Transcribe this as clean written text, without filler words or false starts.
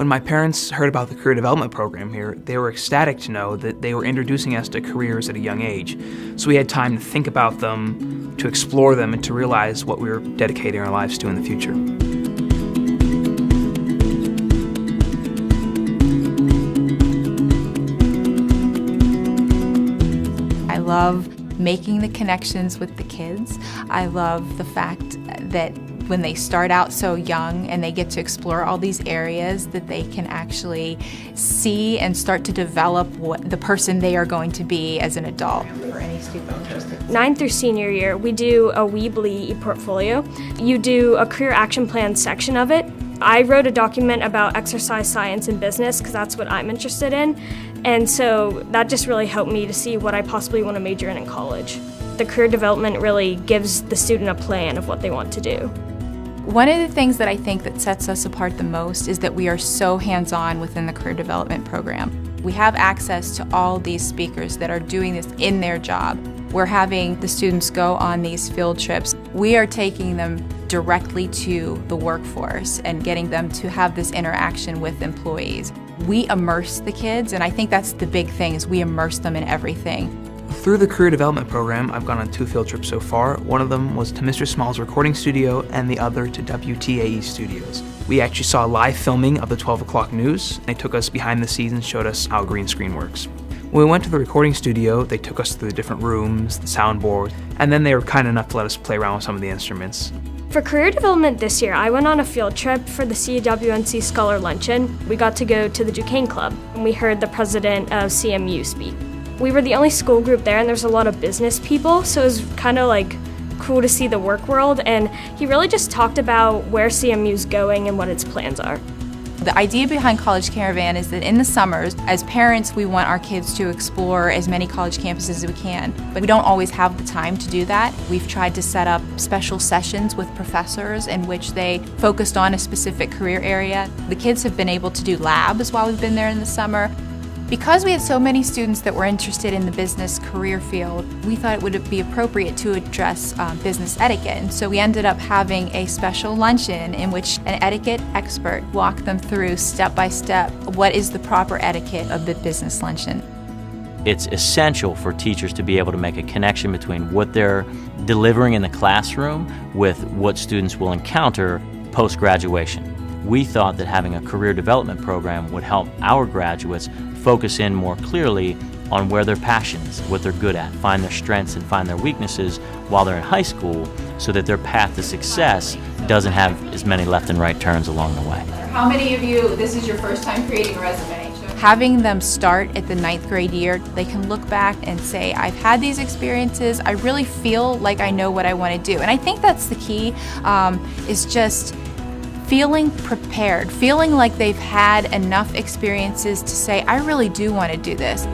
When my parents heard about the career development program here, they were ecstatic to know that they were introducing us to careers at a young age. So we had time to think about them, to explore them, and to realize what we were dedicating our lives to in the future. I love making the connections with the kids. I love the fact that when they start out so young and they get to explore all these areas, that they can actually see and start to develop the person they are going to be as an adult. For any student interested. 9th through senior year, we do a Weebly e-portfolio. You do a career action plan section of it. I wrote a document about exercise science and business because that's what I'm interested in. And so that just really helped me to see what I possibly want to major in college. The career development really gives the student a plan of what they want to do. One of the things that I think that sets us apart the most is that we are so hands-on within the career development program. We have access to all these speakers that are doing this in their job. We're having the students go on these field trips. We are taking them directly to the workforce and getting them to have this interaction with employees. We immerse the kids, and I think that's the big thing, is we immerse them in everything. Through the career development program, I've gone on 2 field trips so far. One of them was to Mr. Small's recording studio and the other to WTAE studios. We actually saw live filming of the 12 o'clock news. They took us behind the scenes and showed us how a green screen works. When we went to the recording studio, they took us through the different rooms, the soundboard, and then they were kind enough to let us play around with some of the instruments. For career development this year, I went on a field trip for the CWNC Scholar Luncheon. We got to go to the Duquesne Club, and we heard the president of CMU speak. We were the only school group there, and there's a lot of business people, so it was kind of like cool to see the work world, and he really just talked about where CMU's going and what its plans are. The idea behind College Caravan is that in the summers, as parents, we want our kids to explore as many college campuses as we can, but we don't always have the time to do that. We've tried to set up special sessions with professors in which they focused on a specific career area. The kids have been able to do labs while we've been there in the summer. Because we had so many students that were interested in the business career field, we thought it would be appropriate to address business etiquette. And so we ended up having a special luncheon in which an etiquette expert walked them through step by step what is the proper etiquette of the business luncheon. It's essential for teachers to be able to make a connection between what they're delivering in the classroom with what students will encounter post-graduation. We thought that having a career development program would help our graduates focus in more clearly on where their passions, what they're good at, find their strengths and find their weaknesses while they're in high school, so that their path to success doesn't have as many left and right turns along the way. How many of you, this is your first time creating a resume? Having them start at the 9th grade year, they can look back and say, I've had these experiences, I really feel like I know what I want to do. And I think that's the key, is just feeling prepared, feeling like they've had enough experiences to say, I really do want to do this.